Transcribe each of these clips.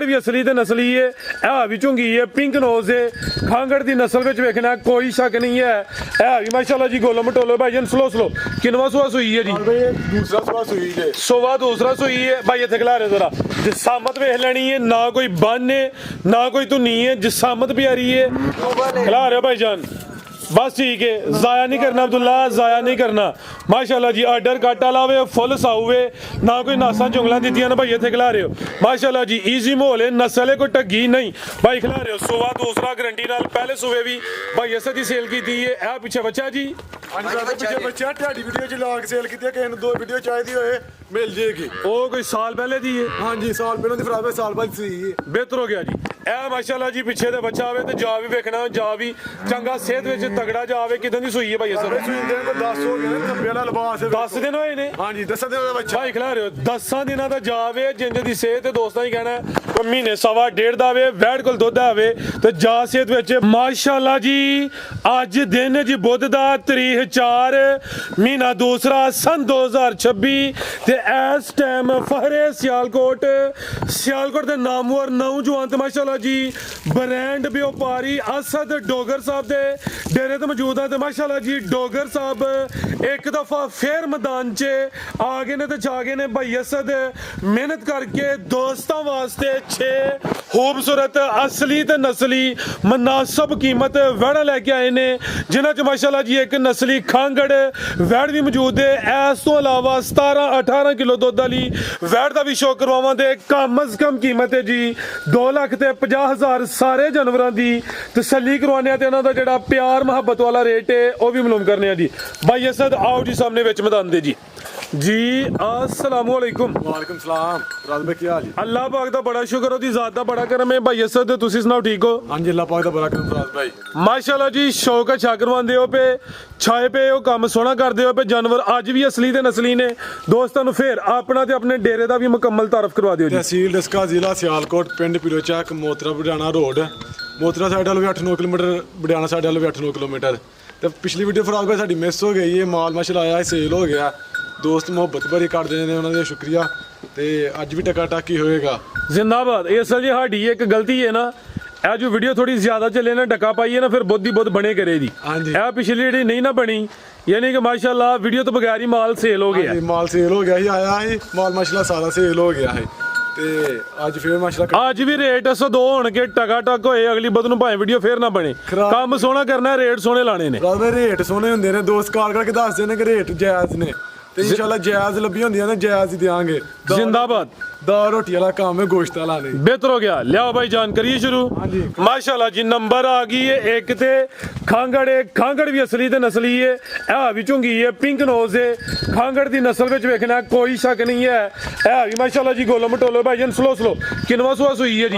भी असली ते नस्ली है, है भी झुंगी है, पिंक नोज है, खांगड़ की नस्ल में वेखना कोई शक नहीं है भी माशाल्लाह जी। गोलो मटोलो भाई जन स्लो स्लो किनवा सुहा सुई है जी? दूसरा सुहा सुई है। सुहा दूसरा सुई है भाई। इतने खिला रहे जरा जिसामत वेख लेनी है, ना कोई बन है ना कोई धुनी है, जिसामत प्यारी है। खिला रहे हो भाई जान, बस ठीक है, जाया नहीं करना अब्दुल्ला, जाया नहीं करना माशाल्लाह जी। आर्डर काटा लावे फुल साउवे, ना कोई नासा जुंगला दी ना भाई। इतने खिला रहे हो माशाल्लाह जी, ईजी माहौल है, नस्ल है कोई टग्गी नहीं भाई। खिला रहे हो सुबह दूसरा गारंटी नाल, पहले सुबह भी भाई ऐसे दी सेल की थी है। पीछे बच्चा जी पीछे बच्चा ढाडी वीडियो च ला के सेल की, किसी ने 2 वीडियो चाहिए होए मिल जाएगी। वो कोई साल पहले दी है? हाँ जी, साल पहले दी फराद साल बाद सी बेहतर हो गया जी। ए माशाल्लाह जी पिछे दे बच्चा आवे ते जा भी वेखना, जा भी चंगा सेहत विच तगड़ा जावे। किदां दी सूई है भाई? असर सूई देने को 10 हो गए ना, धब्बे वाला लिबास है। 10 दिन होए ने? हाँ जी, 10 दिन का बच्चा भाई खिला रहे हो 10 दिनों का जावे। जिंज दी सेहत दोस्तां ही कहना कोई महीने सवा डेढ़ दा आवे, वैड़ कोल दुध आवे ते जा सेहत विच माशाल्लाह जी। अज दिन जी बुध दा तारीख 4 महीना दूसरा सन 2026 ते इस टाइम फहरे सियालकोट दे नामवर नौजवान ते माशाल्लाह जी ब्रांड व्यापारी असद डोगर साहब दे डेरे ते मौजूद है। ते माशाल्लाह जी डोगर साहब एक दफा फिर मैदान च आ गए ने ते जा गए ने भाई असद मेहनत करके दोस्तां वास्ते 6 खूबसूरत असली ते नस्ली मुनासिब कीमत वैड़ा लेके आए ने, जिन्हां च माशाल्लाह जी एक नस्ली खांगड़ वैड़ भी मौजूद है। इस तो अलावा 17-18 किलो दुध वाली वैड़ का भी शो करवावां दे कम अज कम कीमत है जी 2,50,000। सारे जानवरों की तसल्ली करवाने ते इन्हां दा जिहड़ा प्यार मुहब्बत वाला रेट है वह भी मालूम करने जी। भाई असद आओ जी सामने विच मैदान दे जी। जी अस्सलाम वालेकुम। वालेकुम सलाम। राज भाई की हाल है? अल्लाह पाक दा बड़ा शुक्र, ओदी जात दा बड़ा करम है। भाई असद तुसी सुनाओ ठीक हो? हाँ जी, अल्लाह पाक दा बड़ा करम राज भाई। माशाल्लाह जी शौक अच्छा करवांदे हो पे, छाए पे हो, काम सोहना करदे हो पे। जानवर अज भी असली ते नस्ली ने। दोस्तां नूं फिर अपना ते अपने डेरे दा भी मुकम्मल तारफ करवा दिओ जी। तहसील डस्का, जिला सियालकोट, पिंड पिलोचक, मोतरा बुढ़ाना रोड। मोतरा साइड वालों भी 8-9 किलोमीटर, बुढ़ाना साइड वालों भी 8-9 किलोमीटर। तो पिछली वीडियो फराज भाई साडी मिस हो गई है, माल माशाल्लाह आया सेल हो गया। दोस्त मुहब्बत भरी कर देने ने, उन्होंने शुक्रिया। ते अज भी टका टाकी होएगा जिंदाबाद। ये असल जी साडी एक गलती है ना, ए जो वीडियो थोड़ी ज्यादा चले ना, डका पाइए ना, फिर बुद्ध ही बुद्ध बने करे जी। हाँ जी, ए पिछली जेहड़ी नहीं ना बनी, यानी कि माशाल्लाह वीडियो तो बगैर ही माल सेल हो गया। माल सेल हो गया ही, आया ही माल माशाल्लाह सारा सेल हो गया है। ते अज फिर माशाल्लाह अज भी रेट 102 होणगे, टका टक होए। अगली बुध नूं भावें वीडियो फिर ना बने, काम सोहना करना है, रेट सोहने लाने ने। रात में रेट सोहने हुंदे ने, दोस्त कॉल करके दसदे ने कि रेट जायज़ ने, ते इंशाल्लाह जायज़ लब्भी होंदियां ने, जायज़ ही देंगे। जिंदाबाद। दाल रोटी वाला काम है, गोश्त वाला नहीं। बेहतर हो गया। लिया भाई जान करिए शुरू। माशाल्लाह जी नंबर आ गई है एक ते खांगड़ है, खांगड़ भी असली ते नस्ली है भी झुंगी है, पिंक नोज है, खांगड़ की नस्ल में वेखना कोई शक नहीं है भी माशाल्लाह जी। गोलो मटोलो भाई जन स्लो स्लो किनवा सुहा सुई है जी?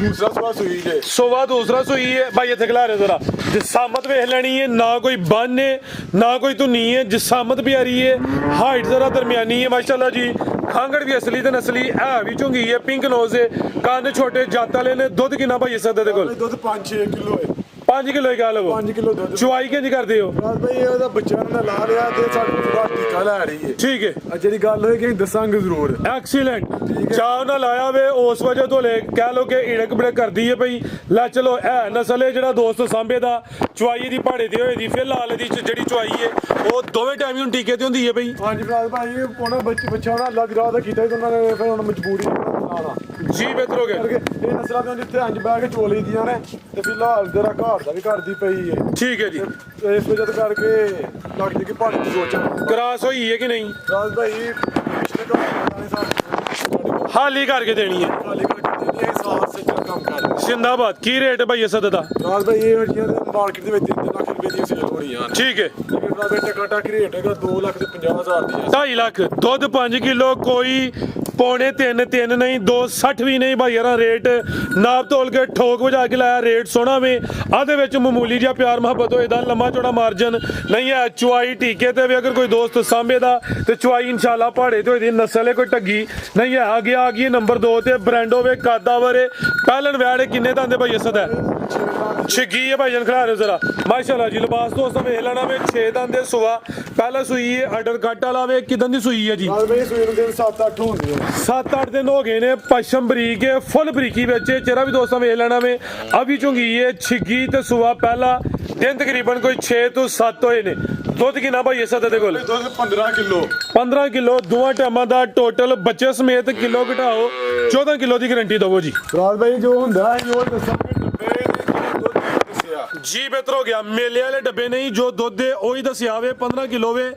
दूसरा सुहा सुई है। सुहा दूसरा सुई है भाई। इतने खिला रहे जरा जिसामत वेख लेनी है, ना कोई बन है ना कोई धुनी है, जिसामत प्यारी है, हाइट जरा दरमियानी है माशाल्लाह जी। खांगड़ भी असली ते नस्ली है भी झुंगी है, पिंक नोज है, कान छोटे जात वाले ने। दुध कितना भाई इस दे कोल? दुध 5-6 किलो है। 5 किलो क्या लो? 5 किलो दुध। चुवाई किंज करदे हो? राज भाई ਇਹਦਾ ਬੱਚਾ ਨੇ ਲਾ ਲਿਆ ਤੇ ਸਾਡੇ ਪੂਰਾ ਟੀਕਾ ਲੈ ਰਹੀ ਹੈ। ठीक है, ਜਿਹੜੀ ਗੱਲ ਹੋਏਗੀ ਦੱਸਾਂਗੇ ਜ਼ਰੂਰ। एक्सीलेंट। चाव ना लाया वे उस वजह तो ले कह लो कि इड़क बिड़क कर दी है भाई। ला चलो है नस्ल है जेड़ा दोस्त सांबे दा चुवाई दी पहाड़े ते होई दी, फिर लाल दी जेड़ी चुवाई है वो दोवें टाइम ही टीके ते हुंदी है भाई। हाँ जी राज भाई, ਉਹਨਾਂ ਬੱਚਾ ਨਾ ਅੱਲਾ ਦੀ ਰਾਹ ਦਾ ਕੀਤਾ, ਉਹਨਾਂ ਨੇ ਫਿਰ ਹੁਣ ਮਜਬੂਰੀ ਲਾਣਾ जी। बेहतर हो गया। ਇਹ ਨਸਲਾਂ ਦੇ ਜਿੱਥੇ ਅੰਜ ਬਹਿ ਕੇ ਚੋਲੀ ਦੀਆਂ ਨੇ, ਤੇ ਫਿਲਹਾਲ ਜਰਾ ਘਰ ਦਾ ਵੀ ਕਰਦੀ ਪਈ ਹੈ। ठीक है जी। ਇਸ ਵਜ੍ਹਾ ਤੋਂ ਕਰਕੇ ਲੱਗਦੀ ਕਿ ਪਹਾੜੀ ਦੀ ਸੋਚ क्रॉस हुई है कि नहीं? ਰਾਜ ਭਾਈ ਪਿਛਲੇ ਘਰ ਸਾਡੇ हाल ही करके देनी है। ਖਾਲੀ ਕਰਕੇ ਦਿੱਤੀ ਹੈ, ਸਾਥ ਸੇ ਕੰਮ ਕਰ ਰਹੇ। जिंदाबाद। की रेट है भाई असद दा? ਰਾਜ ਭਾਈ ਇਹ ਜਿਹੜੀਆਂ ਮਾਰਕੀਟ ਦੇ ਵਿੱਚ 3 ਲੱਖ ਰੁਪਏ ਦੀ ਸੇਲ ਹੋ ਰਹੀਆਂ ਨੇ। ठीक है। ਲੇਕਿਨ ਰਾਜ ਭਾਈ ਟਕਾ ਟਕ ਰੇਟ ਹੈਗਾ 2,50,000 ਦੀ ਹੈ। 2.5 लाख दुध 5 किलो, कोई पौने 3 नहीं, 2.60 भी नहीं भाई यार। रेट नाप तोल के ठोक बजा के लाया, रेट सोना में आधे विच मामूली जिहा प्यार मुहब्बत होएदा, लम्मा चौड़ा मार्जन नहीं है। चुआई टीके ते भी अगर कोई दोस्त सांबे दा ते चुआई इंशाल्लाह पहाड़े ते होई दी, नस्ल है कोई टग्गी नहीं है। आगे आ गई नंबर 2 ते ब्रांडो वे कादावर पहलन वैड़ किन्ने दा आंदे भाई असद है? ਛਿੱਗੀ ਹੈ ਭਾਈਜਾਨ ਖਿਲਾ ਰਹੇ ਜ਼ਰਾ ਮਾਸ਼ਾਅੱਲਾ ਜੀ ਲਿਬਾਸ ਦੋਸਤਾਂ ਵੇਖ ਲੈਣਾ ਵੇ 6 ਦੰਦ ਦੇ ਸੁਆ ਪਹਿਲਾ ਸੂਈ ਹੈ ਆਰਡਰ ਕੱਟ ਵਾਲਾ ਵੇ ਕਿਦਾਂ ਦੀ ਸੂਈ ਹੈ ਜੀ ਰਾਜ ਭਾਈ ਸੂਈ ਨੂੰ ਦਿਨ 7-8 ਹੁੰਦੇ ਆ 7-8 ਦਿਨ ਹੋ ਗਏ ਨੇ ਪਸ਼ਮ ਬਰੀਕ ਹੈ ਫੁੱਲ ਬਰੀਕੀ ਵਿੱਚ ਚਿਹਰਾ ਵੀ ਦੋਸਤਾਂ ਵੇਖ ਲੈਣਾ ਵੇ ਅਭੀ ਚੁੰਗੀ ਹੈ ਛਿੱਗੀ ਤੇ ਸੁਆ ਪਹਿਲਾ ਦਿਨ ਤਕਰੀਬਨ ਕੋਈ 6 ਤੋਂ 7 ਹੋਏ ਨੇ ਦੁੱਧ ਕਿੰਨਾ ਭਾਈ ਇਸ ਦੇ ਕੋਲ ਦੁੱਧ 15 ਕਿਲੋ 15 ਕਿਲੋ ਦੋਵਾਂ ਟਾਈਮਾਂ ਦਾ ਟੋਟਲ ਬੱਚੇ ਸਮੇਤ ਕਿਲੋ ਘਟਾਓ 14 ਕਿਲੋ ਦੀ ਗਾਰੰਟੀ ਦਵੋ ਜੀ ਰਾਜ ਭਾਈ ਜੋ ਹੁੰਦਾ ਹੈ ਉਹ ਦੱਸਾਂਗੇ ਡੱਬੇ ਦੇ ਦੁੱਧ ਦੱਸਿਆ ਜੀ ਬਿਹਤਰ ਹੋ ਗਿਆ ਮੇਲੇ ਵਾਲੇ ਡੱਬੇ ਨਹੀਂ ਜੋ ਦੁੱਧ ਦੇ ਉਹੀ ਦੱਸਿਆ ਵੇ 15 ਕਿਲੋ ਵੇ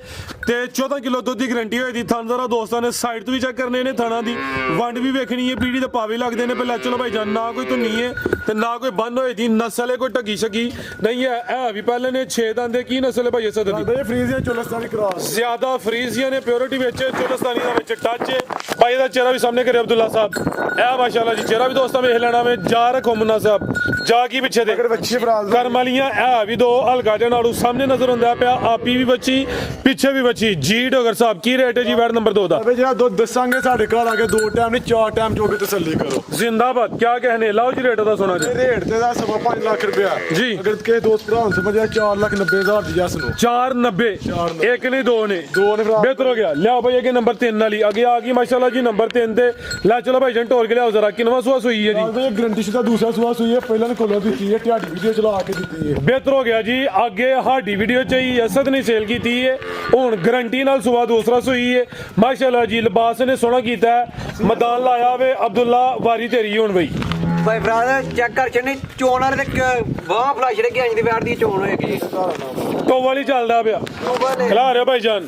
ਤੇ 14 ਕਿਲੋ ਦੁੱਧ ਦੀ ਗਾਰੰਟੀ ਹੋਈ ਦੀ ਥਾਣਦਾਰਾ ਦੋਸਤਾਂ ਨੇ ਸਾਈਡ ਤੋਂ ਵੀ ਚੈੱਕ ਕਰਨੇ ਨੇ ਥਾਣਾ ਦੀ ਵੰਡ ਵੀ ਵੇਖਣੀ ਹੈ ਪੀੜੀ ਦੇ ਪਾਵੇ ਲੱਗਦੇ ਨੇ ਪਹਿਲਾਂ ਚਲੋ ਭਾਈ ਜਾਨ ਨਾ ਕੋਈ ਧੁੰਨੀ ਹੈ ਤੇ ਨਾ ਕੋਈ ਬੰਨ ਹੋਈ ਦੀ ਨਸਲ ਹੈ ਕੋਈ ਢੱਗੀ ਛੱਗੀ ਨਹੀਂ ਹੈ ਇਹ ਵੀ ਪਹਿਲੇ ਨੇ 6 ਦੰਦ ਦੇ ਕੀ ਨਸਲ ਹੈ ਭਾਈ ਇਸ ਦੀ ਭਾਈ ਫਰੀਜ਼ੀਆਂ ਚੁਲਸਤਾਨੀ ਕਰਾਸ ਜ਼ਿਆਦਾ ਫਰੀਜ਼ੀਆਂ ਨੇ ਪਿਓਰਿਟੀ ਵਿੱਚ ਚੁਲਸਤਾਨੀ ਦਾ ਵਿੱਚ ਟੱਚ ਹੈ ਭਾਈ ਦਾ ਚਿਹਰਾ ਵੀ ਸਾਹਮਣੇ ਕਰੇ ਅਬਦੁੱਲਾ ਸਾਹਿਬ ਇਹ ਮਾਸ਼ਾਅੱਲਾ ਜੀ ਚਿਹਰਾ ਵੀ ਦੋਸਤਾਂ ਵੇਖ ਲੈਣਾ ਵੇ ਜਾ ਰੱਖੋ ਮੁੰਨਾ ਸਾਹਿਬ ਜਾ ਕੀ ਪਿੱਛੇ ਦੇ ਅਗਰ ਬੱਚੇ ਫਰਾਜ਼ ਕਰਮ ਵਾਲੀਆਂ ਇਹ ਵੀ ਦੋ ਹਲਕਾ ਜਿਹਾ ਨਾੜੂ ਸਾਹਮਣੇ ਨਜ਼ਰ ਹੁੰਦਾ ਪਿਆ ਆਪੀ ਵੀ ਬੱਚੀ ਪਿੱਛੇ ਵੀ ਬੱਚੀ ਜੀ ਡੋਗਰ ਸਾਹਿਬ ਕੀ ਰੇਟ ਹੈ ਜੀ ਵੈਟ ਨੰਬਰ 2 ਦਾ ਭਾਈ ਜਿਹੜਾ ਦੁੱਧ ਦੱਸਾਂਗੇ ਸਾਡੇ ਘਰ ਆ ਕੇ 2 ਟਾਈਮ ਨਹੀਂ 4 ਟਾਈਮ ਜੋ ਵੀ ਤਸੱਲੀ ਕਰੋ ਜ਼ਿੰਦਾਬਾਦ ਕੀ ਕਹਨੇ ਲਾਓ ਜੀ ਰੇਟ ਦਾ ਸੁਣਾ ਜੀ ਰੇਟ ਤੇ ਦਾ ਸਵਾ 5 ਲੱਖ ਰੁਪਇਆ ਜੀ। ਅਗਰ ਕਿਸੇ ਦੋਸਤ ਭਰਾ ਨੂੰ ਸਮਝਿਆ 4,90,000 ਦੀ ਜਸ ਨੂੰ 490 ਇੱਕ ਨਹੀਂ ਦੋ ਨੇ ਦੋ ਨੇ ਭਰਾ ਬਿਹਤਰ ਹੋ ਗਿਆ ਲਿਆਓ ਭਾਈ ਅੱਗੇ ਨੰਬਰ 3 ਵਾਲੀ ਅੱਗੇ ਆ ਗਈ ਮਾਸ਼ਾਅੱਲਾ ਜੀ ਨੰਬਰ 3 ਤੇ ਲੈ ਚਲੋ ਭਾਈ ਜਨ ਢੋਰ ਕੇ ਲਿਆਓ ਜ਼ਰਾ ਕਿੰਨਵਾਂ ਸੁਆ ਸੂਈ ਹੈ ਜੀ ਭਾਈ ਗਰੰਟੀ ਸ਼ੁਦਾ ਦੂਸਰਾ ਸੁਆ ਸੂਈ ਹੈ ਪਹਿਲਾਂ ਨੇ ਕੋਲੋਂ ਦਿੱਤੀ ਹੈ ਤੁਹਾਡੀ ਵੀਡੀਓ ਚਲਾ ਕੇ ਦਿੱਤੀ ਹੈ ਬਿਹਤਰ ਹੋ ਗਿਆ ਜੀ ਅੱਗੇ ਸਾਡੀ ਵੀਡੀਓ ਚ ਹੀ ਅਸਦ ਨੇ ਸੇਲ ਕੀਤੀ ਹੈ ਹੁਣ ਗਰੰਟੀ ਨਾਲ ਸੁਆ ਦੂਸਰਾ ਸੂਈ ਹੈ ਮਾਸ਼ਾਅੱਲਾ ਜੀ ਲਿਬਾਸ ਨੇ ਸੋਹਣਾ ਕੀਤਾ ਹੈ ਮੈਦਾਨ ਲਾਇਆ ਵੇ ਅਬਦੁੱਲਾ ਵਾਰੀ ਤੇਰੀ ਹੁਣ ਬਈ ਭਾਈ ਬਰਾਦਰ ਚੈੱਕ ਕਰ ਚੰਨੀ ਚੋਣ ਵਾਲੇ ਤੇ ਵਾਹ ਫਲੈਸ਼ ਦੇ ਗਿਆ ਦੀ ਵੈਟ ਦੀ ਚੋਣ ਹੋਏਗੀ ਤੋਂ ਵਾਲੀ ਚੱਲਦਾ ਪਿਆ ਖਿਲਾ ਰਿਹਾ ਭਾਈ ਜਾਨ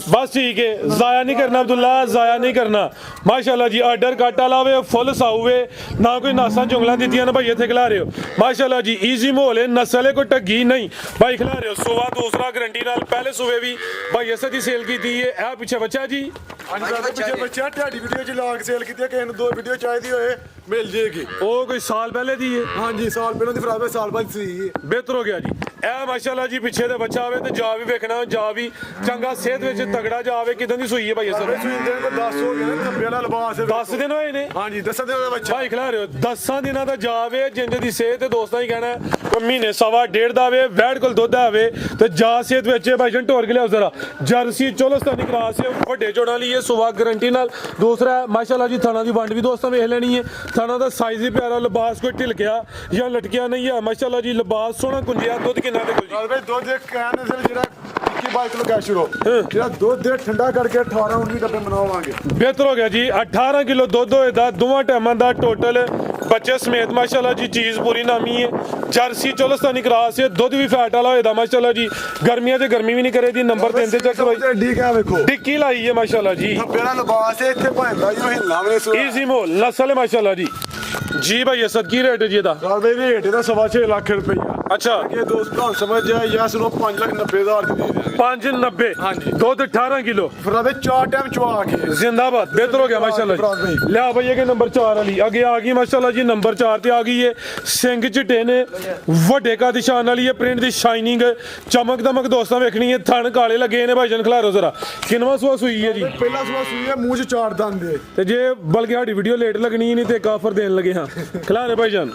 ਬਸ ਠੀਕ ਹੈ ਜ਼ਾਇਆ ਨਹੀਂ ਕਰਨਾ ਅਬਦੁੱਲਾ ਜ਼ਾਇਆ ਨਹੀਂ ਕਰਨਾ ਮਾਸ਼ਾਅੱਲਾ ਜੀ ਆਰਡਰ ਕੱਟ ਵਾਲਾ ਵੇ ਫੁੱਲ ਸਾਊ ਵੇ ਨਾ ਕੋਈ ਨਾਸਾਂ ਜੁੰਗਲਾਂ ਦਿੱਤੀਆਂ ਨਾ ਭਾਈ ਇੱਥੇ ਖਿਲਾ ਰਹੇ ਹੋ ਮਾਸ਼ਾਅੱਲਾ ਜੀ ਈਜ਼ੀ ਮਾਹੌਲ ਹੈ ਨਸਲ ਹੈ ਕੋਈ ਢੱਗੀ ਨਹੀਂ ਭਾਈ ਖਿਲਾ ਰਹੇ ਹੋ ਸੁਆ ਦੂਸਰਾ ਗਰੰਟੀ ਨਾਲ ਪਹਿਲੇ ਸੂਵੇ ਵੀ ਭਾਈ ਇਸੇ ਦੀ ਸੇਲ ਕੀਤੀ ਹੈ ਇਹ ਪਿੱਛੇ ਬੱਚਾ ਜੀ ਹਾਂਜੀ ਪਿੱਛੇ ਬੱਚਾ ਤੁਹਾਡੀ ਵੀਡੀਓ ਚ ਲਾ ਕੇ ਸੇਲ ਕੀਤੀ ਹੈ ਕਿਸੇ ਨੂੰ 2 ਵੀਡੀਓ ਚਾਹੀਦੀ ਹੋਏ ਮਿਲ ਜੇਗੀ ਉਹ ਕੋਈ ਸਾਲ ਪਹਿਲੇ ਦੀ ਹੈ ਹਾਂਜੀ ਸਾਲ ਪਹਿਲਾਂ ਦੀ ਫਰਾਜ਼ ਸਾਲ ਬਾਅਦ ਸੀ ਬਿਹਤਰ ਹੋ ਗਿਆ ਜੀ ਇਹ ਮਾਸ਼ਾਅੱਲਾ ਜੀ ਪਿੱਛੇ ਦੇ ਬੱਚਾ ਆਵੇ ਤੇ ਜਾ ਵੀ ਵੇਖਣਾ ਜਾ ਵੀ ਚੰਗਾ ਸਿਹਤ ਵਿੱਚ ਤਗੜਾ ਜਾਵੇ ਕਿਦਾਂ ਦੀ ਸੂਈ ਹੈ ਭਾਈ ਅਸਰ ਸੂਈ ਦੇ ਕੋ 10 ਹੋ ਗਏ ਨੇ 90 ਵਾਲਾ ਲਿਬਾਸ 10 ਦਿਨ ਹੋਏ ਨੇ ਹਾਂਜੀ 10 ਦਿਨ ਦਾ ਬੱਚਾ ਭਾਈ ਖਿਲਾ ਰਹੇ ਹੋ 10 ਦਿਨਾਂ ਦਾ ਜਾਵੇ ਜਿੰਜ ਦੀ ਸਿਹਤ ਤੇ ਦੋਸਤਾਂ ਹੀ ਕਹਿਣਾ ਕੋਈ ਮਹੀਨੇ ਸਵਾ ਡੇਢ ਦਾ ਆਵੇ ਵੈੜ ਕੋਲ ਦੁੱਧ ਆਵੇ ਤੇ ਜਾ ਸਿਹਤ ਵਿੱਚ ਭਾਈ ਜਨ ਢੋਰ ਕੇ ਲਿਆਓ ਜ਼ਰਾ ਜਰਸੀ ਚੋਲਸਤਾਨੀ ਕਰਾਸ ਹੈ ਵੱਡੇ ਜੋੜਾਂ ਲਈ ਇਹ ਸੁਵਾ ਗਰੰਟੀ ਨਾਲ ਦੂਸਰਾ ਮਾਸ਼ਾਅੱਲਾ ਜੀ ਥਾਣਾ ਦੀ ਵੰਡ ਵੀ ਦੋਸਤਾਂ ਵੇਖ ਲੈਣੀ ਹੈ ਥਾਣਾ ਦਾ ਸਾਈਜ਼ ਵੀ ਪਿਆਰਾ ਲਿਬਾਸ ਕੋਈ ਢਿਲਕਿਆ ਜਾਂ ਲਟਕਿਆ ਨਹੀਂ ਹੈ ਮਾਸ਼ਾਅੱਲਾ ਜੀ ਲਿਬਾਸ ਸੋਹਣਾ ਕੁੰਜਿਆ ਦੁੱਧ ਕਿੰਨਾ ਦੇ ਕੋਲ ਜੀ ਭਾਈ ਦੁੱਧ ਇੱਕ ਕਹਿਣ ਦੇ ਜਿਹੜਾ 21 ਕਿਲੋ ਕੈਸ਼ ਸ਼ੁਰੂ ਜਿਹੜਾ ਦੁੱਧ ਦੇ ਠੰਡਾ ਕਰਕੇ 18-19 ਡੱਬੇ ਬਣਾਵਾਂਗੇ ਬਿਹਤਰ ਹੋ ਗਿਆ ਜੀ 18 ਕਿਲੋ ਦੁੱਧ ਹੋਏ ਦਾ ਦੋਵਾਂ ਟਾਈਮਾਂ ਦਾ ਟੋਟਲ ਬੱਚੇ ਸਮੇਤ ਮਾਸ਼ਾਅੱਲਾ ਜੀ ਚੀਜ਼ ਪੂਰੀ ਨਾਮੀ ਹੈ ਜਰਸੀ ਚੋਲਸਤਾਨੀ ਕਰਾਸ ਹੈ ਦੁੱਧ ਵੀ ਫੈਟ ਵਾਲਾ ਹੋਏ ਦਾ ਮਾਸ਼ਾਅੱਲਾ ਜੀ ਗਰਮੀਆਂ ਤੇ ਗਰਮੀ ਵੀ ਨਹੀਂ ਕਰੇ ਦੀ ਨੰਬਰ 3 ਤੇ ਚੈੱਕ ਕਰਵਾਈ ਡੀ ਕਾ ਵੇਖੋ ਟਿੱਕੀ ਲਾਈ ਹੈ ਮਾਸ਼ਾਅੱਲਾ ਜੀ ਮੇਰਾ ਲਿਬਾਸ ਹੈ ਇੱਥੇ ਭਾਂਦਾ ਜੋ ਹਿੱਲਾ ਵੇ ਸੂ ਈਜ਼ੀ ਮੋਲ ਨਸਲ ਹੈ ਮਾਸ਼ਾਅੱਲਾ ਜੀ ਜੀ ਭਾਈ ਅਸਦ ਕੀ ਰੇਟ ਹੈ ਜੀ ਇਹਦਾ ਰਾਜ ਭਾਈ ਰੇਟ ਇਹਦਾ 6.5 ਲੱਖ ਰੁਪਈਆ ਅੱਛਾ ਇਹ ਦੋਸਤ ਭਰਾ ਸਮਝ ਜਾਏ ਯਸ ਨੂੰ 5,90,000 ਦੀ ਦੇ ਦਿਆਂਗੇ 590 ਹਾਂਜੀ। ਦੁੱਧ 18 ਕਿਲੋ ਫਿਰ ਆਦੇ 4 ਟਾਈਮ ਚਵਾ ਕੇ ਜ਼ਿੰਦਾਬਾਦ ਬਿਹਤਰ ਹੋ ਗਿਆ ਮਾਸ਼ਾਅੱਲਾ ਜੀ ਲਿਆ ਭਾਈ ਇਹ ਨੰਬਰ 4 ਵਾਲੀ ਅੱਗੇ ਆ ਗਈ ਮਾਸ਼ਾਅੱਲਾ ਜੀ ਨੰਬਰ 4 ਤੇ ਆ ਗਈ ਹੈ ਸਿੰਘ ਚਿੱਟੇ ਨੇ ਵੱਡੇ ਕਾ ਨਿਸ਼ਾਨ ਵਾਲੀ ਹੈ ਪ੍ਰਿੰਟ ਦੀ ਸ਼ਾਈਨਿੰਗ ਚਮਕ ਦਮਕ ਦੋਸਤਾਂ ਵੇਖਣੀ ਹੈ ਥਣ ਕਾਲੇ ਲੱਗੇ ਨੇ ਭਾਈਜਨ ਖਿਲਾਰੋ ਜ਼ਰਾ ਕਿੰਨਵਾਂ ਸੂਆ ਸੂਈ ਹੈ ਜੀ ਪਹਿਲਾ ਸਵਾ ਸੂਈ ਹੈ ਮੂੰਹ ਚ 4 ਦੰਦ ਦੇ ਤੇ ਜੇ ਬਲਕਿ ਸਾਡੀ ਵੀਡੀਓ ਲੇਟ ਲੱਗਣੀ ਨਹੀਂ ਤੇ ਇੱਕ ਆਫਰ ਦੇਣ ਲੱਗੇ ਹਾਂ ਖਿਲਾਰੇ ਭਾਈਜਨ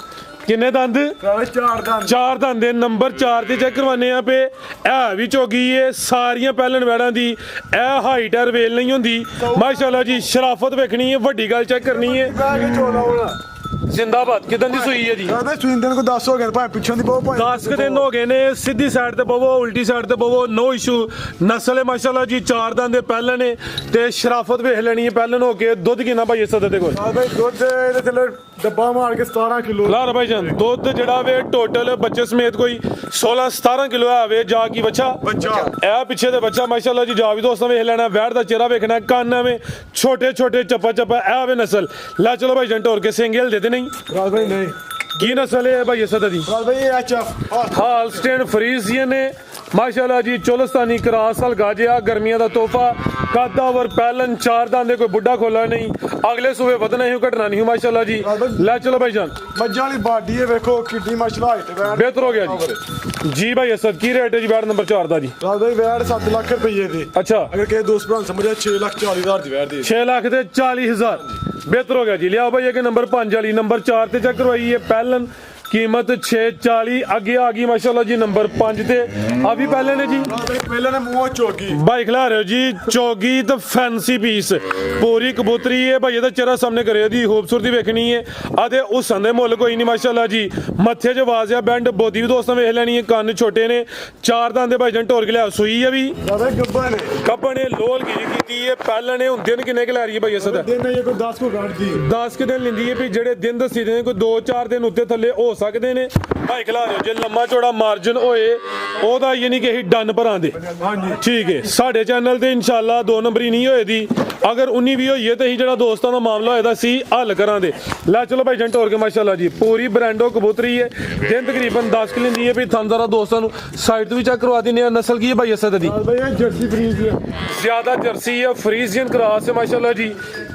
ਕਿੰਨੇ ਦੰਦ ਰਾਜ 4 ਦੰਦ 4 ਦੰਦ ਦੇ ਨੰਬਰ 4 ਤੇ ਚੈੱਕ ਕਰਵਾਨੇ ਆ ਪੇ ਇਹ ਵੀ ਚੋਗੀ ਏ ਸਾਰੀਆਂ ਪਹਿਲਣ ਵੈੜਾਂ ਦੀ ਇਹ ਹਾਈਟ ਹੈ ਰਵੇਲ ਨਹੀਂ ਹੁੰਦੀ ਮਾਸ਼ਾਅੱਲਾ ਜੀ ਸ਼ਰਾਫਤ ਵੇਖਣੀ ਹੈ ਵੱਡੀ ਗੱਲ ਚੈੱਕ ਕਰਨੀ ਹੈ ਬੈ ਕੇ ਚੋਲਾ ਹੋਣਾ ਜ਼ਿੰਦਾਬਾਦ ਕਿਦਾਂ ਦੀ ਸੂਈ ਹੈ ਜੀ ਰਾਜ ਭਾਈ ਸੂਈ ਦਿਨ ਕੋ 10 ਹੋ ਗਏ ਭਾਵੇਂ ਪਿੱਛੋਂ ਦੀ ਬਹੁਤ ਭਾਵੇਂ 10 ਦਿਨ ਹੋ ਗਏ ਨੇ ਸਿੱਧੀ ਸਾਈਡ ਤੇ ਬਵੋ ਉਲਟੀ ਸਾਈਡ ਤੇ ਬਵੋ ਨੋ ਇਸ਼ੂ ਨਸਲ ਹੈ ਮਾਸ਼ਾਅੱਲਾ ਜੀ 4 ਦੰਦ ਦੇ ਪਹਿਲਣ ਨੇ ਤੇ ਸ਼ਰਾਫਤ ਵੇਖ ਲੈਣੀ ਹੈ ਪਹਿਲਣ ਹੋ ਕੇ ਦੁੱਧ ਕਿੰਨਾ ਭਾਈ ਇਸ ਦੇ ਕੋਲ ਰਾਜ ਭਾਈ ਦੁੱਧ ਇਹਦੇ ਥੱਲੇ ਡੱਬਾ ਮਾਰ ਕੇ 17 ਕਿਲੋ ਲਾਰ ਭਾਈ ਜਾਨ ਦੁੱਧ ਜਿਹੜਾ ਵੇ ਟੋਟਲ ਬੱਚੇ ਸਮੇਤ ਕੋਈ 16-17 ਕਿਲੋ ਆਵੇ ਜਾ ਕੀ ਬੱਚਾ ਇਹ ਪਿੱਛੇ ਦੇ ਬੱਚਾ ਮਾਸ਼ਾਅੱਲਾ ਜੀ ਜਾ ਵੀ ਦੋਸਤਾਂ ਵੇਖ ਲੈਣਾ ਵੈੜ ਦਾ ਚਿਹਰਾ ਵੇਖਣਾ ਕੰਨ ਐਵੇਂ ਛੋਟੇ ਛੋਟੇ ਚੱਪਾ ਚੱਪਾ ਇਹ ਵੇ ਨਸਲ ਲੈ ਚਲੋ ਭਾਈ ਜਾਨ ਢੋਰ ਕੇ ਸਿੰਗਲ ਦੇ ਦੇ ਨਹੀਂ ਰਾਜ ਭਾਈ ਨਹੀਂ ਕੀ ਨਸਲ ਹੈ ਭਾਈ ਇਸ ਦੀ ਰਾਜ ਭਾਈ ਇਹ ਐਚਐਫ ਹਾਲਸਟੇਨ ਫਰੀਜ਼ੀਅਨ ਨੇ ਮਾਸ਼ਾਅੱਲਾ ਜੀ ਚੋਲਸਤਾਨੀ ਕਰਾਸ ਹਲਕਾ ਜਿਹਾ ਗਰਮੀਆਂ ਦਾ ਤੋਹਫਾ ਕਾਦਾਵਰ ਪਹਿਲਨ 4 ਦੰਦ ਦੇ ਕੋਈ ਬੁੱਢਾ ਖੋਲਾ ਨਹੀਂ ਅਗਲੇ ਸੂਬੇ ਵਧਣਾ ਹੀ ਘਟਣਾ ਨਹੀਂ ਮਾਸ਼ਾਅੱਲਾ ਜੀ ਲੈ ਚਲੋ ਭਾਈ ਜਾਨ ਮੱਝਾਂ ਵਾਲੀ ਬਾਡੀ ਹੈ ਵੇਖੋ ਕਿੱਡੀ ਮਸ਼ਲਾ ਹਾਈਟ ਵੈੜ ਬਿਹਤਰ ਹੋ ਗਿਆ ਜੀ ਜੀ ਭਾਈ ਅਸਦ ਕੀ ਰੇਟ ਹੈ ਜੀ ਵੈੜ ਨੰਬਰ 4 ਦਾ ਜੀ ਰਾਜ ਭਾਈ ਵੈੜ 7 ਲੱਖ ਰੁਪਏ ਦੀ ਅੱਛਾ ਅਗਰ ਕਿਸੇ ਦੋਸਤ ਭਰਾ ਨੂੰ ਸਮਝਿਆ 6,40,000 ਦੀ ਵੈੜ ਦੀ 6 ਲੱਖ ਤੇ 40,000 ਬਿਹਤਰ ਹੋ ਗਿਆ ਜੀ ਲਿਆਓ ਭਾਈ ਇਹ ਨੰਬਰ 5 ਵਾਲੀ ਨੰਬਰ 4 ਤੇ ਚੈੱਕ ਕਰਵਾਈ ਹੈ ਪਹਿਲਨ कीमत 640 ਅੱਗੇ ਆ ਗਈ ਮਾਸ਼ਾਅੱਲਾ ਜੀ ਨੰਬਰ 5 ਤੇ ਆ ਵੀ ਪਹਿਲੇ ਨੇ ਜੀ ਪਹਿਲਾਂ ਨੇ ਮੂੰਹ ਚੋਗੀ ਭਾਈ ਖਿਲਾ ਰਹੇ ਹੋ ਜੀ ਚੌਗੀ ਤੇ ਫੈਂਸੀ ਪੀਸ ਪੂਰੀ ਕਬੂਤਰੀ ਹੈ ਭਾਈ ਇਹਦਾ ਚਿਹਰਾ ਸਾਹਮਣੇ ਕਰਿਓ ਦੀ ਖੂਬਸੂਰਤੀ ਵੇਖਣੀ ਹੈ ਆਦੇ ਉਸ ਦੇ ਮੁੱਲ ਕੋਈ ਨਹੀਂ ਮਾਸ਼ਾਅੱਲਾ ਜੀ ਮੱਥੇ 'ਚ ਵਾਜ਼ਿਆ ਬੈਂਡ ਬੋਦੀ ਵੀ ਦੋਸਤਾਂ ਵੇਖ ਲੈਣੀ ਹੈ ਕੰਨ ਛੋਟੇ ਨੇ ਚਾਰ ਦੰਦ ਦੇ ਭਾਈ ਜਨ ਢੋਰ ਕੇ ਲਿਆ ਸੂਈ ਹੈ ਵੀ ਦਾਦਾ ਗੱਬਾ ਨੇ ਕੱਪੜ ਨੇ ਲੋਲ ਕੀ ਕੀਤੀ ਹੈ ਪਹਿਲਾਂ ਨੇ ਹੁੰਦੇ ਨੇ ਕਿੰਨੇ ਕਿ ਲੈ ਰਹੀ ਹੈ ਭਾਈ ਅਸਦ ਦਿਨ ਇਹ ਕੋਈ 10 ਕੋ ਕੱਢਦੀ 10 ਕਿ ਦਿਨ ਲੈਂਦੀ ਹੈ ਵੀ ਜਿਹੜੇ ਦਿਨ ਦੱਸੀ ਦੇ ਨੇ ਕੋਈ 2-4 ਦਿਨ ਉੱਤੇ ਥੱਲੇ ਹੋ ਸਕਦੇ ਨੇ ਭਾਈ ਖਿਲਾ ਰਹੇ ਹੋ ਜੇ ਲੰਮਾ ਚੌੜਾ ਮਾਰਜਨ ਹੋਏ ਉਹਦਾ ਯਾਨੀ ਕਿ ਅਸੀਂ ਡਨ ਭਰਾਂ ਦੇ ਹਾਂਜੀ ਠੀਕ ਹੈ ਸਾਡੇ ਚੈਨਲ ਤੇ ਇਨਸ਼ਾਅੱਲਾ 2 ਨੰਬਰੀ ਨਹੀਂ ਹੋਏ ਦੀ ਅਗਰ 19 ਵੀ ਹੋਈਏ ਤੇ ਅਸੀਂ ਜਿਹੜਾ ਦੋਸਤਾਂ ਦਾ ਮਾਮਲਾ ਹੋਇਆ ਦਾ ਸੀ ਹੱਲ ਕਰਾਂ ਦੇ ਲੈ ਚਲੋ ਭਾਈ ਜੰਟ ਹੋਰ ਕੇ ਮਾਸ਼ਾਅੱਲਾ ਜੀ ਪੂਰੀ ਬ੍ਰਾਂਡੋ ਕਬੂਤਰੀ ਹੈ ਦਿਨ ਤਕਰੀਬਨ 10 ਕਿ ਲੈਂਦੀ ਹੈ ਵੀ ਤੁਹਾਨੂੰ ਜ਼ਰਾ ਦੋਸਤਾਂ ਨੂੰ ਸਾਈਡ ਤੋਂ ਵੀ ਚੈੱਕ ਕਰਵਾ ਦਿੰਦੇ ਆ ਨਸਲ ਕੀ ਹੈ ਭਾਈ ਅਸਦ ਦੀ ਭਾਈ ਇਹ ਜਰਸੀ ਫਰੀਜ਼ ਹੈ ਜ਼ਿਆਦਾ ਜਰਸੀ ਹੈ ਫਰੀਜ਼ੀਅਨ ਕ੍ਰਾਸ ਹੈ ਮਾਸ਼ਾਅੱਲਾ ਜੀ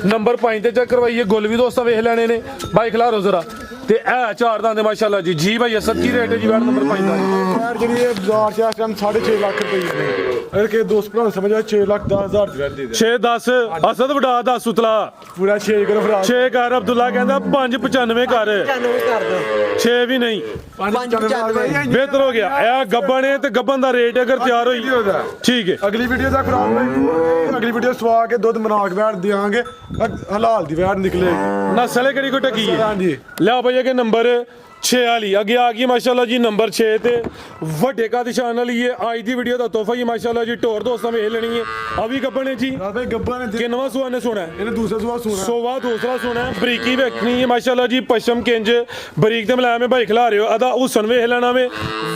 ਨੰਬਰ 5 ਤੇ ਚੈੱਕ ਕਰਵਾਈਏ ਗੁੱਲ ਵੀ ਦੋਸਤਾਂ ਵੇਖ ਲੈਣੇ ਨੇ ਭਾਈ ਖਿਲਾਰੋ ਜ਼ਰਾ ਤੇ ਇਹ ਚਾਰ ਦੰਦ ਮਾਸ਼ਾਅੱਲਾ ਜੀ ਭਾਈ ਅਸਦ ਕੀ ਰੇਟ ਹੈ ਜੀ ਬੈਟ ਨੰਬਰ 5 ਦਾ ਯਾਰ ਜਿਹੜੀ ਇਹ ਬਾਜ਼ਾਰ 'ਚ ਇਸ ਟਾਈਮ 6.5 ਲੱਖ ਰੁਪਏ ਨੇ ਅਗਰ ਕਿ ਦੋਸਤ ਭਰਾ ਸਮਝ ਆ 6 ਲੱਖ 10 ਹਜ਼ਾਰ ਦੀ ਵੈਲ ਦੇ ਦੇ 6-10 ਅਸਦ ਵਡਾ 10 ਉਤਲਾ ਪੂਰਾ 6 ਕਰੋ ਫਰਾ 6 ਕਰ ਅਬਦੁੱਲਾ ਕਹਿੰਦਾ 595 ਕਰ 95 ਕਰ ਦੋ 6 ਵੀ ਨਹੀਂ 595 ਬਿਹਤਰ ਹੋ ਗਿਆ ਇਹ ਗੱਬਣ ਹੈ ਤੇ ਗੱਬਣ ਦਾ ਰੇਟ ਅਗਰ ਤਿਆਰ ਹੋਈ ਠੀਕ ਹੈ ਅਗਲੀ ਵੀਡੀਓ ਦਾ ਖਰਾਬ ਭਾਈ ਅਗਲੀ ਵੀਡੀਓ ਸਵਾ ਕੇ ਦੁੱਧ ਬਣਾ ਕੇ ਬੈਠ ਦਿਆਂਗੇ ਹਲਾਲ ਦੀ ਵੈਟ ਨਿਕਲੇਗੀ ਨਸਲ ਕਿਹੜੀ ਕੋ ਟਕੀ ਹੈ ਹਾਂਜੀ ਲਿਆ ਭਈਆ ਕੇ ਨੰਬਰ 6 ਵਾਲੀ ਅੱਗੇ ਆ ਗਈ ਮਾਸ਼ਾਅੱਲਾ ਜੀ ਨੰਬਰ 6 ਤੇ ਵੱਡੇ ਕਾ ਨਿਸ਼ਾਨ ਵਾਲੀ ਇਹ ਅੱਜ ਦੀ ਵੀਡੀਓ ਦਾ ਤੋਹਫਾ ਹੀ ਮਾਸ਼ਾਅੱਲਾ ਜੀ ਢੋਰ ਦੋਸਤਾਂ ਵੇਖ ਲੈਣੀ ਹੈ ਆ ਵੀ ਗੱਬਣ ਹੈ ਜੀ ਭਾਈ ਗੱਬਾ ਨੇ ਕਿੰਨਵਾਂ ਸੂਆ ਨੇ ਸੁਣਾ ਇਹਨੇ ਦੂਸਰਾ ਸੁਆ ਸੁਣਾ ਸੋਵਾ ਦੂਸਰਾ ਸੁਣਾ ਬਰੀਕੀ ਵੇਖਣੀ ਹੈ ਮਾਸ਼ਾਅੱਲਾ ਜੀ ਪਸ਼ਮ ਕਿੰਜ ਬਰੀਕ ਤੇ ਮਲਾਇਮ ਭਾਈ ਖਿਲਾ ਰਹੇ ਹੋ ਅਦਾ ਹੁਸਨ ਵੇਖ ਲੈਣਾ ਵੇ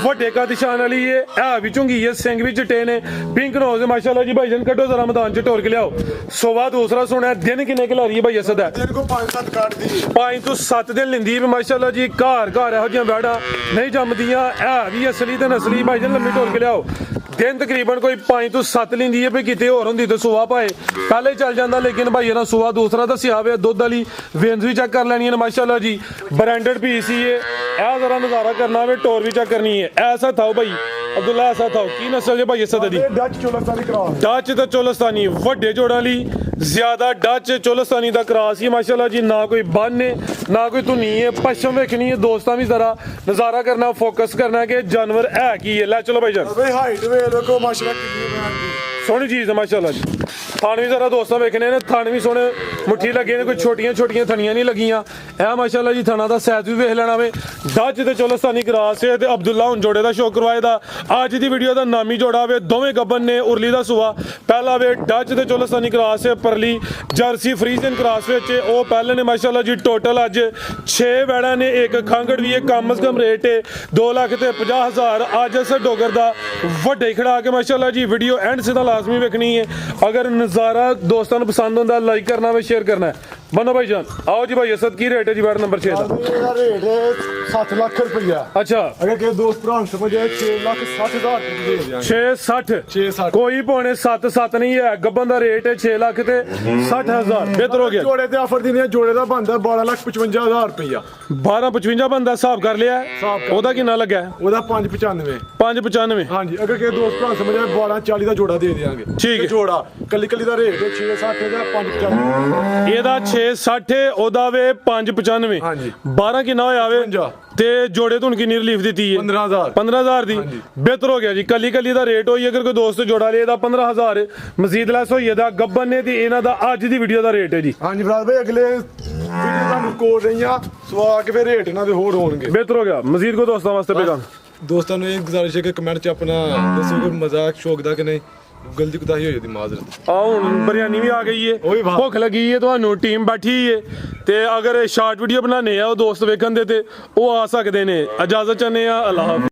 ਵੱਡੇ ਕਾ ਨਿਸ਼ਾਨ ਵਾਲੀ ਇਹ ਆ ਵੀ ਝੁੰਗੀ ਹੈ ਸਿੰਘ ਵੀ ਚਿੱਟੇ ਨੇ ਪਿੰਕ ਨੋਜ਼ ਮਾਸ਼ਾਅੱਲਾ ਜੀ ਭਾਈ ਜਨ ਕੱਢੋ ਜ਼ਰਾ ਮੈਦਾਨ ਚ ਢੋਰ ਕੇ ਲਿਆਓ ਸੋਵਾ ਦੂਸਰਾ ਸੁਣਾ ਦਿਨ ਕਿੰਨੇ ਕਿ ਲਾ ਰਹੀ ਹੈ ਭਾਈ ਅਸਦ ਹੈ ਦਿਨ ਕੋ 5-7 ਕੱਢਦੀ 5 ਤੋਂ 7 ਦਿਨ ਲੈਂਦੀ ਵੀ ਮਾਸ਼ਾਅੱਲਾ ਜੀ ਘਰ ਇਹੋ ਜਿਹੀਆਂ ਬੈੜਾਂ ਨਹੀਂ ਜੰਮਦੀਆਂ ਇਹ ਵੀ ਅਸਲੀ ਤੇ ਨਸਲੀ ਭਾਈ ਜਨ ਲੰਮੀ ਢੋਲ ਕੇ ਲਿਆਓ ਦਿਨ ਤਕਰੀਬਨ ਕੋਈ 5 ਤੋਂ 7 ਲੈਂਦੀ ਹੈ ਵੀ ਕਿਤੇ ਹੋਰ ਹੁੰਦੀ ਤੇ ਸੁਆ ਪਾਏ ਪਹਿਲੇ ਚੱਲ ਜਾਂਦਾ ਲੇਕਿਨ ਭਾਈ ਇਹਨਾਂ ਸੁਆ ਦੂਸਰਾ ਦੱਸਿਆ ਵੇ ਦੁੱਧ ਵਾਲੀ ਵੇਨਸ ਵੀ ਚੈੱਕ ਕਰ ਲੈਣੀ ਹੈ ਮਾਸ਼ਾਅੱਲਾ ਜੀ ਬ੍ਰਾਂਡਡ ਪੀਸ ਹੀ ਇਹ ਜ਼ਰਾ ਨਜ਼ਾਰਾ ਕਰਨਾ ਵੇ ਟੋਰ ਵੀ ਚੈੱਕ ਕਰਨੀ ਹੈ ਐਸਾ ਥਾਓ ਭਾਈ ਅਬਦੁੱਲਾ ਐਸਾ ਥਾਓ ਕੀ ਨਸਲ ਜੇ ਭਾਈ ਅਸਦ ਦੀ ਡੱਚ ਚੋਲਸਤਾਨੀ ਕਰਾਸ ਡੱਚ ਤੇ ਚੋਲਸਤਾਨੀ ਵੱਡੇ ਜੋੜਾਂ ਲਈ ਜ਼ਿਆਦਾ ਡੱਚ ਚੋਲਸਤਾਨੀ ਦਾ ਕਰਾਸ ਹੀ ਮਾਸ਼ਾਅੱਲਾ ਜੀ ਨਾ ਕੋਈ ਬੰਨ ਹੈ ਨਾ ਕੋਈ ਧੁਨੀ ਹੈ ਪਸ਼ਮ ਵੇਖਣੀ ਹੈ ਦੋਸਤਾਂ ਵੀ ਜ਼ਰਾ ਨਜ਼ਾਰਾ ਕਰਨਾ ਫੋਕਸ ਕਰਨਾ ਕਿ ਜਾਨਵਰ ਹੈ ਕੀ ਹੈ ਲੈ ਚਲੋ ਭਾਈ ਜਾਨ ਭਾਈ ਹਾਈਟ ਵੇ ਲੋਕੋ ਮਾਸ਼ਾਅੱਲਾ ਕਿੰਨੀ ਬਣਾਉਂਦੀ ਸੋਹਣੀ ਚੀਜ਼ ਹੈ ਮਾਸ਼ਾਅੱਲਾ ਜੀ ਥਣ ਵੀ ਜ਼ਰਾ ਦੋਸਤਾਂ ਵੇਖਣੇ ਨੇ ਥਣ ਵੀ ਸੋਹਣੇ ਮੁੱਠੀ ਲੱਗੇ ਨੇ ਕੋਈ ਛੋਟੀਆਂ ਥਣੀਆਂ ਨਹੀਂ ਲੱਗੀਆਂ ਇਹ ਮਾਸ਼ਾਅੱਲਾ ਜੀ ਥਣਾ ਦਾ ਸੈਤ ਵੀ ਵੇਖ ਲੈਣਾ ਵੇ ਡੱਚ ਤੇ ਚੋਲਸਤਾਨੀ ਕਰਾਸ ਹੈ ਤੇ ਅਬਦੁੱਲਾ ਹੁਣ ਜੋੜੇ ਦਾ ਸ਼ੌਕ ਕਰਵਾਏ ਦਾ ਅੱਜ ਦੀ ਵੀਡੀਓ ਦਾ ਨਾਮੀ ਜੋੜਾ ਵੇ ਦੋਵੇਂ ਗੱਬਨ ਨੇ ਉਰਲੀ ਦਾ ਸੁਆ ਪਹਿਲਾ ਵੇ ਡੱਚ ਤੇ ਚੋਲਸਤਾਨੀ ਕਰਾਸ ਹੈ ਪਰਲੀ ਜਰਸੀ ਫਰੀਜ਼ਨ ਕਰਾਸ ਵਿੱਚ ਉਹ ਪਹਿਲੇ ਨੇ ਮਾਸ਼ਾਅੱਲਾ ਜੀ ਟੋਟਲ ਅੱਜ 6 ਵੈੜਾਂ ਨੇ ਇੱਕ ਖੰਗੜ ਵੀ ਹੈ ਕਮ ਸੇ ਕਮ ਰੇਟ ਹੈ 2,50,000 ਅੱਜ ਅਸ ਡੋਗਰ ਦਾ ਵੱਡੇ ਖੜਾ ਕੇ ਮਾਸ਼ਾਅੱਲਾ ਜੀ ਵੀਡੀਓ ਐਂਡ ਸਿੱਧਾ ਲਾਜ਼ਮੀ ਵੇਖਣੀ ਹੈ ਅਗਰ ਨਜ਼ਾਰਾ ਦੋਸਤਾਂ ਨੂੰ ਪਸੰਦ ਹੁੰਦਾ ਲਾਈਕ ਕਰਨਾ ਵੇ ਸ਼ੇਅਰ ਕਰਨਾ ਬਨੋ ਭਾਈ ਜਾਨ ਆਓ ਜੀ ਭਾਈ ਅਸਦ ਕੀ ਰੇਟ ਹੈ ਜੀ ਬੈਟ ਨੰਬਰ 6 ਦਾ ਇਹਦਾ ਰੇਟ ਹੈ 7 ਲੱਖ ਰੁਪਇਆ ਅੱਛਾ ਅਗਰ ਕਿ ਦੋਸਤ ਭਰਾ ਨੂੰ ਸਮਝ ਆਏ 6,60,000 ਦੇ ਦਿਆਂਗੇ 660 660 ਕੋਈ ਪੌਣੇ 7 ਨਹੀਂ ਹੈ ਗੱਬਨ ਦਾ ਰੇਟ ਹੈ 6 ਲੱਖ ਤੇ 60,000 ਬਿਹਤਰ ਹੋ ਗਿਆ ਜੋੜੇ ਤੇ ਆਫਰ ਦੀ ਨਹੀਂ ਜੋੜੇ ਦਾ ਬਣਦਾ 12,55,000 ਰੁਪਇਆ 1255 ਬੰਦਾ ਹਿਸਾਬ ਕਰ ਲਿਆ ਹਿਸਾਬ ਕਰ ਉਹਦਾ ਕਿੰਨਾ ਲੱਗਾ ਉਹਦਾ 595 595 ਹਾਂਜੀ ਅਗਰ ਕਿ ਦੋਸਤ ਭਰਾ ਸਮਝ ਆਏ 1240 ਦਾ ਜੋੜਾ ਦੇ ਦਿਆਂਗੇ ਠੀਕ ਹੈ। ਜੋੜਾ ਕੱਲੀ ਦਾ ਰੇਟ 660 ਦਾ 595 ਇਹਦਾ 660 ਉਹਦਾ ਵੇ 595 ਹਾਂਜੀ। 12 ਕਿੰਨਾ ਹੋਇਆ ਵੇ 55 ਤੇ ਜੋੜੇ ਤੋਂ ਕਿੰਨੀ ਰਿਲੀਫ ਦਿੱਤੀ ਹੈ 15,000 15,000 ਦੀ ਹਾਂਜੀ। ਬਿਹਤਰ ਹੋ ਗਿਆ ਜੀ ਕੱਲੀ ਦਾ ਰੇਟ ਹੋਈ ਅਗਰ ਕੋਈ ਦੋਸਤ ਜੋੜਾ ਲੇ ਇਹਦਾ 15,000 ਮਜ਼ੀਦ ਲੈਸ ਹੋਈ ਇਹਦਾ ਗੱਬਨ ਨੇ ਤੇ ਇਹਨਾਂ ਦਾ ਅੱਜ ਦੀ ਵੀਡੀਓ ਦਾ ਰੇਟ ਹੈ ਜੀ ਹਾਂਜੀ ਭਰਾ ਭਾਈ ਅਗਲੇ ਵੀਡੀਓ ਤੁਹਾਨੂੰ ਕੋਲ ਰਹੀਆਂ ਸਵਾ ਕੇ ਫਿਰ ਰੇਟ ਇਹਨਾਂ ਦੇ ਹੋਰ ਹੋਣਗੇ ਬਿਹਤਰ ਹੋ ਗਿਆ ਮਜ਼ੀਦ ਕੋ ਦੋਸਤਾਂ ਵਾਸਤੇ ਪੈਗਾਮ ਦੋਸਤਾਂ ਨੂੰ ਇਹ ਗੁਜ਼ਾਰਿਸ਼ ਹੈ ਕਿ ਕਮੈਂਟ 'ਚ ਆਪਣਾ ਦੱਸੋ ਕਿ ਮਜ਼ਾਕ ਸ਼ੌਕ ਦਾ ਕਿ ਨਹੀਂ ਗਲਤੀ ਕੁਤਾਹੀ ਹੋਈ ਉਹਦੀ ਮਾਜ਼ਰਤ ਆ ਹੁਣ ਬਿਰਿਆਨੀ ਵੀ ਆ ਗਈ ਏ ਉਹ ਵੀ ਬਾਹਰ। ਭੁੱਖ ਲੱਗੀ ਏ ਤੁਹਾਨੂੰ ਟੀਮ ਬੈਠੀ ਏ ਤੇ ਅਗਰ ਸ਼ਾਰਟ ਵੀਡੀਓ ਬਣਾਣੇ ਆ ਉਹ ਦੋਸਤ ਵੇਖਣ ਦੇ ਤੇ ਉਹ ਆ ਸਕਦੇ ਨੇ ਇਜਾਜ਼ਤ ਚਾਹੁੰਦੇ ਆ ਅੱਲਾਹ ਹਾਫਿਜ਼।